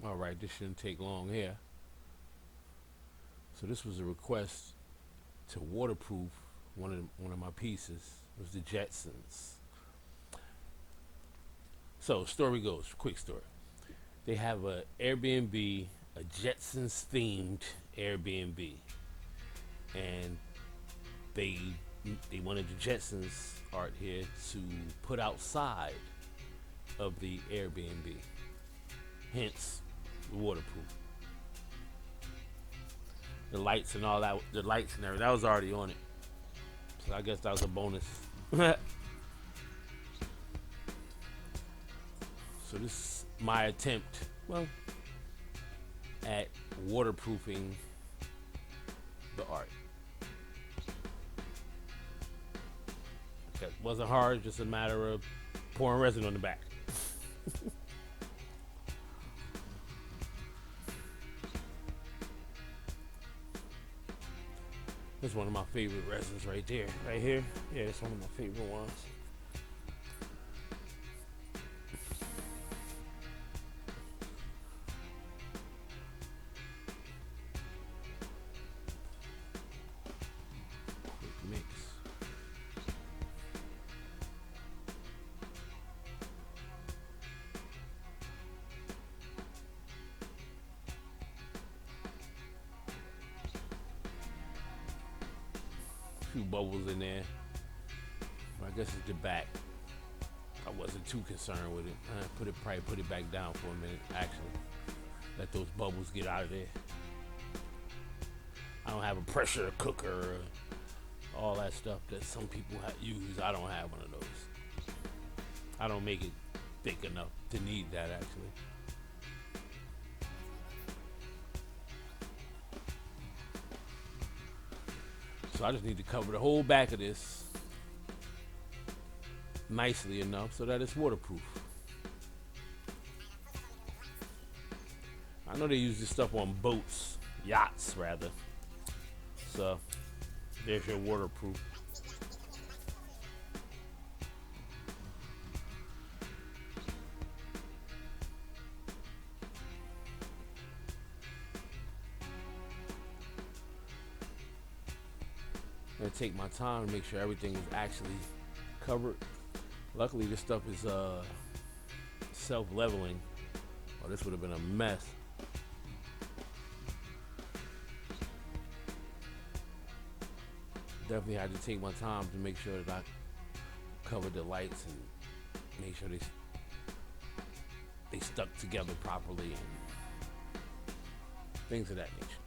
Alright, this shouldn't take long here. So this was a request to waterproof one of my pieces. It was the Jetsons. So story goes, quick story. They have a Airbnb, a Jetsons themed Airbnb, and they wanted the Jetsons art here to put outside of the Airbnb. Hence, waterproof. The lights and all that, the lights and everything, that was already on it. So I guess that was a bonus. So this is my attempt, well, at waterproofing the art. It wasn't hard, just a matter of pouring resin on the back. This is one of my favorite resins right there. Right here. Yeah, it's one of my favorite ones. Quick mix. Few bubbles in there. I guess it's the back. I wasn't too concerned with it. I probably put it back down for a minute. Actually, let those bubbles get out of there. I don't have a pressure cooker or all that stuff that some people use. I don't have one of those. I don't make it thick enough to need that actually. So I just need to cover the whole back of this nicely enough so that it's waterproof. I know they use this stuff on boats, yachts rather. So there's your waterproof. I'm gonna take my time to make sure everything is actually covered. Luckily this stuff is self-leveling, or this would have been a mess. Definitely had to take my time to make sure that I covered the lights and make sure they stuck together properly and things of that nature.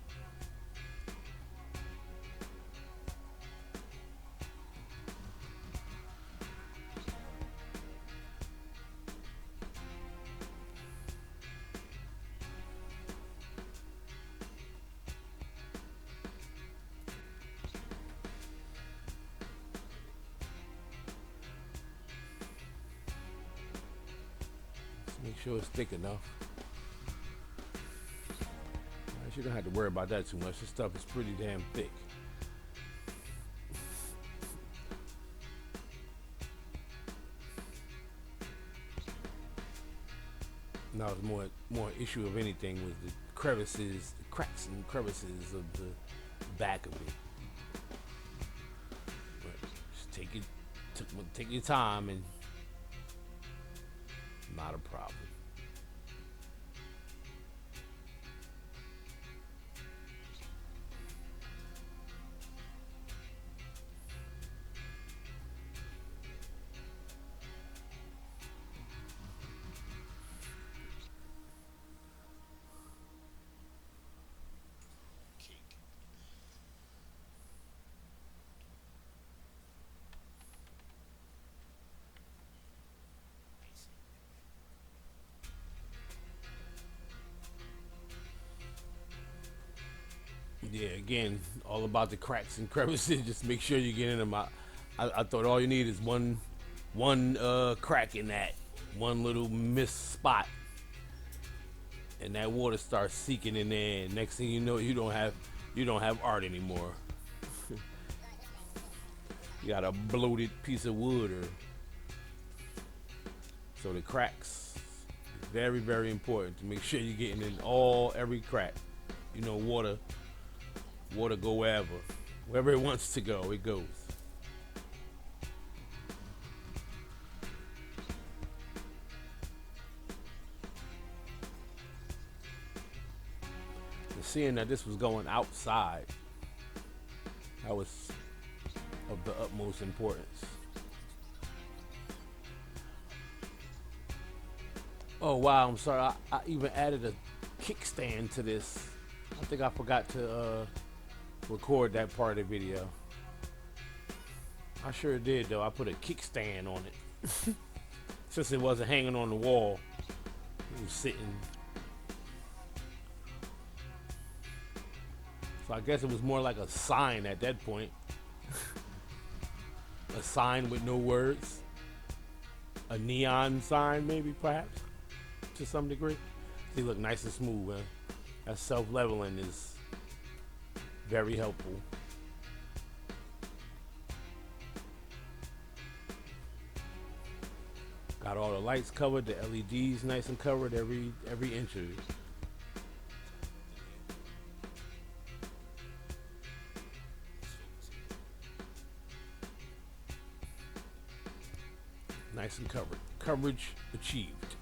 Make sure it's thick enough. You don't have to worry about that too much. This stuff is pretty damn thick. Now the more issue of anything was the crevices, the cracks and crevices of the back of it. But just take your time and not a problem. Yeah, again, all about the cracks and crevices. Just make sure you get in them. I thought all you need is one crack in that one little missed spot, and that water starts seeking in there. And next thing you know, you don't have art anymore. You got a bloated piece of wood, or so the cracks Very, very important to make sure you're getting in every crack. You know, water go wherever it wants to go, it goes. And seeing that this was going outside, that was of the utmost importance. Oh wow, I'm sorry. I even added a kickstand to this. I think I forgot to record that part of the video. I sure did though. I put a kickstand on it. Since it wasn't hanging on the wall, it was sitting. So I guess it was more like a sign at that point. A sign with no words. A neon sign maybe, perhaps, to some degree. They look nice and smooth, man. That self-leveling is very helpful. Got all the lights covered, the LEDs nice and covered, every inch of it. Nice and covered. Coverage achieved.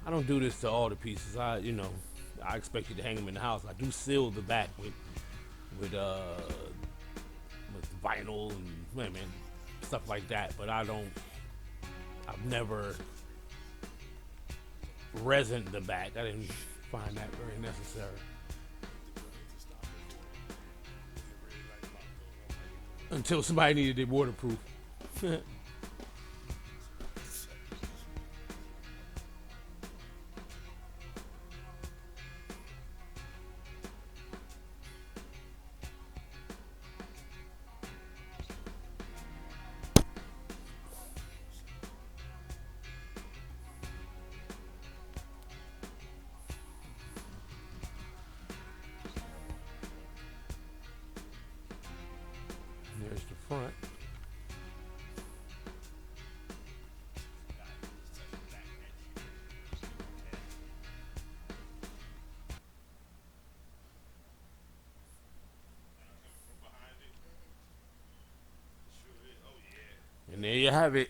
I don't do this to all the pieces. I expect you to hang them in the house. I do seal the back with vinyl and stuff like that, but I've never resined the back. I didn't find that very necessary. Until somebody needed it waterproof. There's the front. And there you have it.